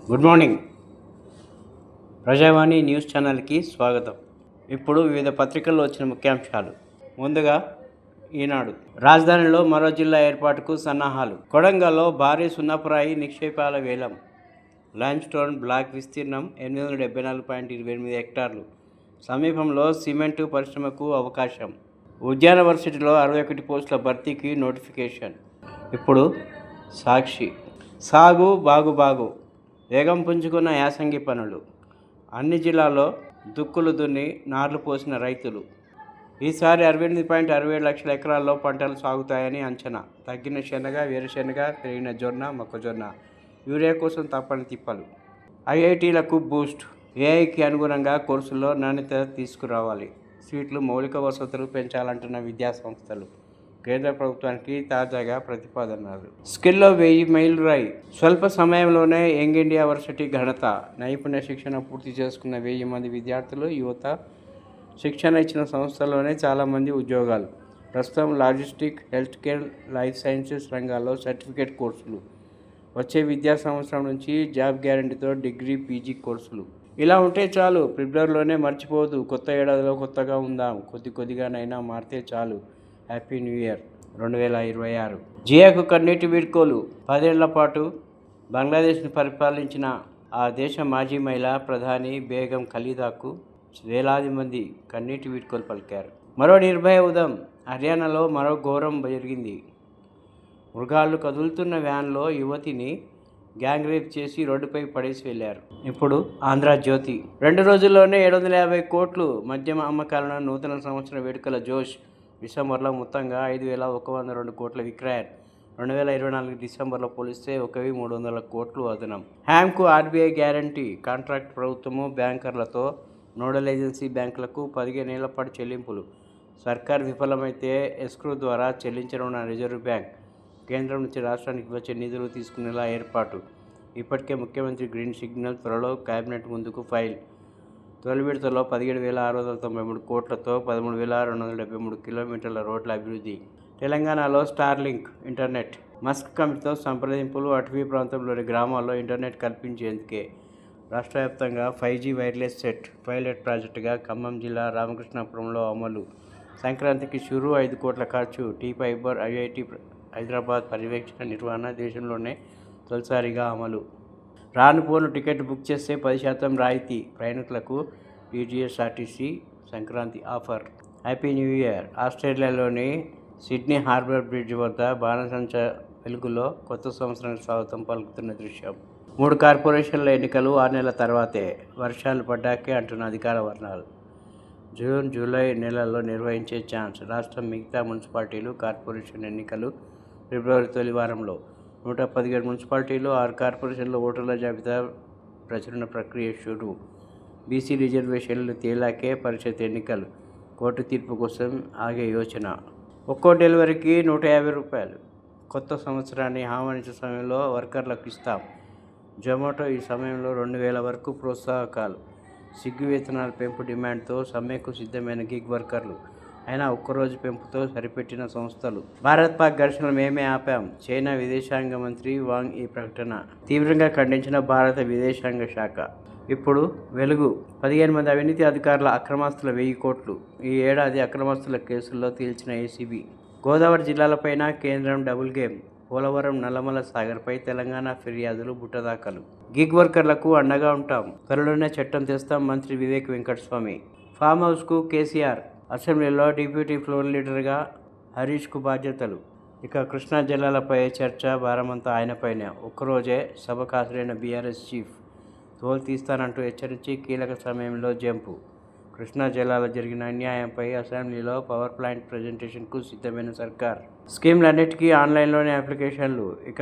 Good morning. ప్రజావాణి news ఛానల్కి స్వాగతం. ఇప్పుడు వివిధ పత్రికల్లో వచ్చిన ముఖ్యాంశాలు. ముందుగా ఈనాడు. రాజధానిలో మరో జిల్లా ఏర్పాటుకు సన్నాహాలు. కొడంగల్లో భారీ సున్నపురాయి నిక్షేపాల వేలం. లైమ్స్టోన్ బ్లాక్ విస్తీర్ణం 874.28 హెక్టార్లు. సమీపంలో సిమెంటు పరిశ్రమకు అవకాశం. ఉద్యాన వర్సిటీలో 61 పోస్టుల భర్తీకి నోటిఫికేషన్. ఇప్పుడు సాక్షి. సాగు బాగు వేగం పుంజుకున్న యాసంగి పనులు. అన్ని జిల్లాల్లో దుక్కులు దున్ని నార్లు పోసిన రైతులు. ఈసారి 68.67 లక్షల ఎకరాల్లో పంటలు సాగుతాయని అంచనా. తగ్గిన శనగ, వేరుశెనగ, పెరిగిన జొన్న, మొక్కజొన్న. యూరియా కోసం తప్పని తిప్పలు. ఐఐటీలకు బూస్ట్. ఏఐకి అనుగుణంగా కోర్సుల్లో నాణ్యత తీసుకురావాలి. సీట్లు, మౌలిక వసతులు పెంచాలంటున్న విద్యాసంస్థలు. కేంద్ర ప్రభుత్వానికి తాజాగా ప్రతిపాదనలు. స్కిల్లో 1000 మైలురాయి. స్వల్ప సమయంలోనే యంగ్ ఇండియా వర్సిటీ ఘనత. నైపుణ్య శిక్షణ పూర్తి చేసుకున్న 1000 మంది విద్యార్థులు, యువత. శిక్షణ ఇచ్చిన సంస్థల్లోనే చాలామంది ఉద్యోగాలు. ప్రస్తుతం logistic, health care, life sciences రంగాల్లో సర్టిఫికేట్ కోర్సులు. వచ్చే విద్యా సంవత్సరం నుంచి జాబ్ గ్యారంటీతో డిగ్రీ, పీజీ కోర్సులు. ఇలా ఉంటే చాలు, ఫిబ్రవరిలోనే మర్చిపోవద్దు. కొత్త ఏడాదిలో కొత్తగా ఉందాం. కొద్దిగానైనా మారితే చాలు. Happy new year 2026. జియాకు కన్నీటి వీడ్కోలు. 10 ఏళ్ల పాటు బంగ్లాదేశ్ను పరిపాలించిన ఆ దేశ మాజీ మహిళా ప్రధాని బేగం ఖలీదాకు వేలాది మంది కన్నీటి వీడ్కోలు పలికారు. మరో నిర్భయ ఉదం. హర్యానాలో మరో ఘోరం జరిగింది. మృగాళ్ళు కదులుతున్న వ్యాన్లో యువతిని గ్యాంగ్ రేప్ చేసి రోడ్డుపై పడేసి వెళ్లారు. ఇప్పుడు ఆంధ్రజ్యోతి. 2 రోజుల్లోనే 750 కోట్లు మద్యం అమ్మకాలను. నూతన సంవత్సర వేడుకల జోష్. డిసెంబర్లో మొత్తంగా 5102 కోట్ల విక్రయం. 2024 డిసెంబర్లో పోలిస్తే 1300 కోట్లు అదనం. హ్యామ్కు ఆర్బీఐ గ్యారంటీ. కాంట్రాక్ట్ ప్రభుత్వము బ్యాంకర్లతో. నోడల్ ఏజెన్సీ బ్యాంకులకు 15 ఏళ్ల పాటు చెల్లింపులు. సర్కార్ విఫలమైతే ఎస్క్రూ ద్వారా చెల్లించనున్న రిజర్వ్ బ్యాంక్. కేంద్రం నుంచి రాష్ట్రానికి వచ్చే నిధులు తీసుకునేలా ఏర్పాటు. ఇప్పటికే ముఖ్యమంత్రి గ్రీన్ సిగ్నల్. త్వరలో కేబినెట్ ముందుకు ఫైల్. తొలి విడతలో 17,693 కోట్లతో 13,273 కిలోమీటర్ల రోడ్ల అభివృద్ధి. తెలంగాణలో స్టార్లింక్ ఇంటర్నెట్. మస్క్ కమిటీతో సంప్రదింపులు. అటవీ ప్రాంతంలోని గ్రామాల్లో ఇంటర్నెట్ కల్పించేందుకే రాష్ట్ర వ్యాప్తంగా 5G వైర్లెస్ సెట్ పైలట్ ప్రాజెక్టుగా ఖమ్మం జిల్లా రామకృష్ణాపురంలో అమలు. సంక్రాంతికి షురూ. 5 కోట్ల ఖర్చు. Tea fibre. ఐఐటి హైదరాబాద్ పర్యవేక్షణ నిర్వహణ. దేశంలోనే తొలిసారిగా అమలు. రాను పోను టికెట్ బుక్ చేస్తే 10% రాయితీ. ప్రయాణికులకు TGSRTC Sankranti offer. Happy new year. ఆస్ట్రేలియాలోని సిడ్నీ హార్బర్ బ్రిడ్జ్ వద్ద బాణసంచ వెలుగులో కొత్త సంవత్సరానికి స్వాగతం పలుకుతున్న దృశ్యం. 3 కార్పొరేషన్ల ఎన్నికలు 6 నెలల తర్వాతే. వర్షాలు పడ్డాకే అంటున్న అధికార వర్గాలు. జూన్, జూలై నెలల్లో నిర్వహించే ఛాన్స్. రాష్ట్రం మిగతా మున్సిపాలిటీలు, కార్పొరేషన్ ఎన్నికలు ఫిబ్రవరి తొలి వారంలో. 117 మున్సిపాలిటీలు, 6 కార్పొరేషన్ల ఓటర్ల జాబితా ప్రచురణ ప్రక్రియ షురూ. బీసీ రిజర్వేషన్లు తేలాకే పరిషత్ ఎన్నికలు. కోర్టు తీర్పు కోసం ఆగే యోచన. ఒక్కో డెలివరీకి 150 రూపాయలు. కొత్త సంవత్సరాన్ని ఆహ్వానించే సమయంలో వర్కర్లకు ఇస్తాం. జొమాటో ఈ సమయంలో 2000 వరకు ప్రోత్సాహకాలు. సిగ్గు వేతనాల పెంపు డిమాండ్తో సమ్మెకు సిద్ధమైన గిగ్ వర్కర్లు. అయినా ఒక్కరోజు పెంపుతో సరిపెట్టిన సంస్థలు. భారత్ పాక్ ఘర్షణలు మేమే ఆపాం. చైనా విదేశాంగ మంత్రి వాంగ్ ఈ ప్రకటన తీవ్రంగా ఖండించిన భారత విదేశాంగ శాఖ. ఇప్పుడు వెలుగు. 15 మంది అవినీతి అధికారుల అక్రమాస్తుల 1000 కోట్లు. ఈ ఏడాది అక్రమాస్తుల కేసుల్లో తేల్చిన ఏసీబీ. గోదావరి జిల్లాలపైన కేంద్రం డబుల్ గేమ్. పోలవరం, నల్లమల సాగర్పై తెలంగాణ ఫిర్యాదులు బుట్టదాఖలు. గిగ్ వర్కర్లకు అండగా ఉంటాం. త్వరలోనే చట్టం తెస్తాం. మంత్రి వివేక్ వెంకటస్వామి. ఫామ్ హౌస్కు కేసీఆర్. అసెంబ్లీలో డిప్యూటీ ఫ్లోర్ లీడర్గా హరీష్కు బాధ్యతలు. ఇక కృష్ణా జిల్లాలపై చర్చ. భారమంతా ఆయనపైనే. ఒక్కరోజే సభకు హాజరైన బీఆర్ఎస్ చీఫ్. తోలు తీస్తానంటూ హెచ్చరించి కీలక సమయంలో జంపు. కృష్ణా జిల్లాలో జరిగిన అన్యాయంపై అసెంబ్లీలో పవర్ పాయింట్ ప్రజెంటేషన్కు సిద్ధమైన సర్కార్. స్కీమ్లన్నిటికీ ఆన్లైన్లోనే అప్లికేషన్లు. ఇక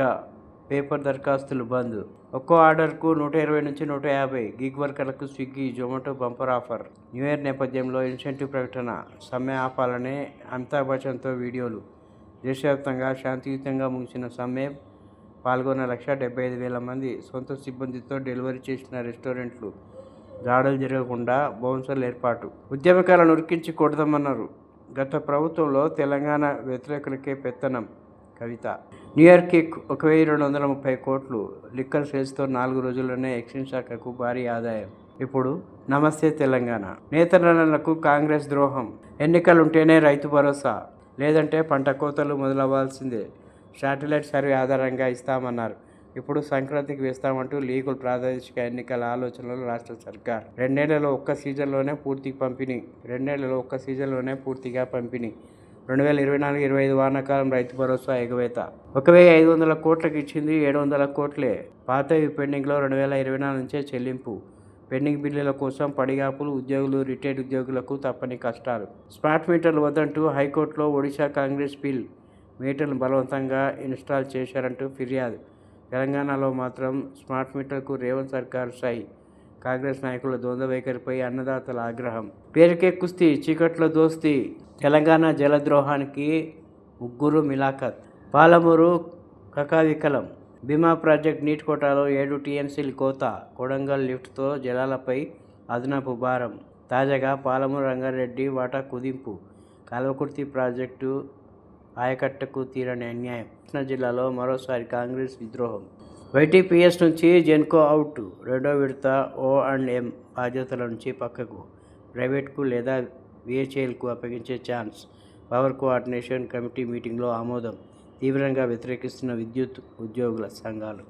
పేపర్ దరఖాస్తులు బంద్. ఒక్కో ఆర్డర్కు 120 నుంచి 150. గిగ్ వర్కర్లకు Swiggy, Zomato bumper offer. New year నేపథ్యంలో ఇన్సెంటివ్ ప్రకటన. సమ్మె ఆపాలనే అమితాబ్ బచ్చన్తో వీడియోలు. దేశవ్యాప్తంగా శాంతియుతంగా ముగిసిన సమ్మె పాల్గొన్న 1,75,000 మంది. సొంత సిబ్బందితో డెలివరీ చేసిన రెస్టారెంట్లు. దాడులు జరగకుండా బౌన్సర్ల ఏర్పాటు. ఉద్యమకాలను ఉరికించి కొడదామన్నారు. గత ప్రభుత్వంలో తెలంగాణ వ్యతిరేకులకే పెత్తనం. కవిత. న్యూయార్క్ కిక్ 1230 కోట్లు. లిక్కర్ సేల్స్తో 4 రోజుల్లోనే ఎక్సైజ్ శాఖకు భారీ ఆదాయం. ఇప్పుడు నమస్తే తెలంగాణ. నేతన్నలకు కాంగ్రెస్ ద్రోహం. ఎన్నికలుంటేనే రైతు భరోసా, లేదంటే పంట కోతలు మొదలవ్వాల్సిందే. శాటిలైట్ సర్వే ఆధారంగా ఇస్తామన్నారు. ఇప్పుడు సంక్రాంతికి వేస్తామంటూ లీకులు. ప్రాదేశిక ఎన్నికల ఆలోచనలు రాష్ట్ర సర్కార్. రెండేళ్లలో ఒక్క సీజన్లోనే పూర్తిగా పంపిణీ. 2024-25 వానాకాలం రైతు భరోసా ఎగవేత. 1500 కోట్లకు ఇచ్చింది 700 కోట్లే. పాతవి పెండింగ్లో 2024 నుంచే చెల్లింపు. పెండింగ్ బిల్లుల కోసం పడిగాపులు. ఉద్యోగులు, రిటైర్డ్ ఉద్యోగులకు తప్పని కష్టాలు. స్మార్ట్ మీటర్లు వద్దంటూ హైకోర్టులో ఒడిశా కాంగ్రెస్ బిల్. మీటర్లు బలవంతంగా ఇన్స్టాల్ చేశారంటూ ఫిర్యాదు. తెలంగాణలో మాత్రం స్మార్ట్ మీటర్కు రేవంత్ సర్కారు సై. కాంగ్రెస్ నాయకుల ద్వంద్వ వైఖరిపై అన్నదాతల ఆగ్రహం. పేరుకే కుస్తీ, చీకట్లో దోస్తీ. తెలంగాణ జలద్రోహానికి 3 మిలాఖత్. పాలమూరు కకావికలం. భీమా ప్రాజెక్ట్ నీటి కోటాలో 7 టీఎంసీలు కోత. కొడంగల్ లిఫ్ట్తో జలాలపై అదనపు భారం. తాజాగా పాలమూరు రంగారెడ్డి వాటా కుదింపు. కల్వకుర్తి ప్రాజెక్టు ఆయకట్టకు తీరని అన్యాయం. కృష్ణా జిల్లాలో మరోసారి కాంగ్రెస్ విద్రోహం. వైటీపీఎస్ నుంచి జెన్కో అవుట్. రెండో విడత O&M బాధ్యతల నుంచి పక్కకు. ప్రైవేట్కు లేదా VHALకు అప్పగించే ఛాన్స్. పవర్ కోఆర్డినేషన్ కమిటీ మీటింగ్లో ఆమోదం. తీవ్రంగా వ్యతిరేకిస్తున్న విద్యుత్ ఉద్యోగుల సంఘాలు.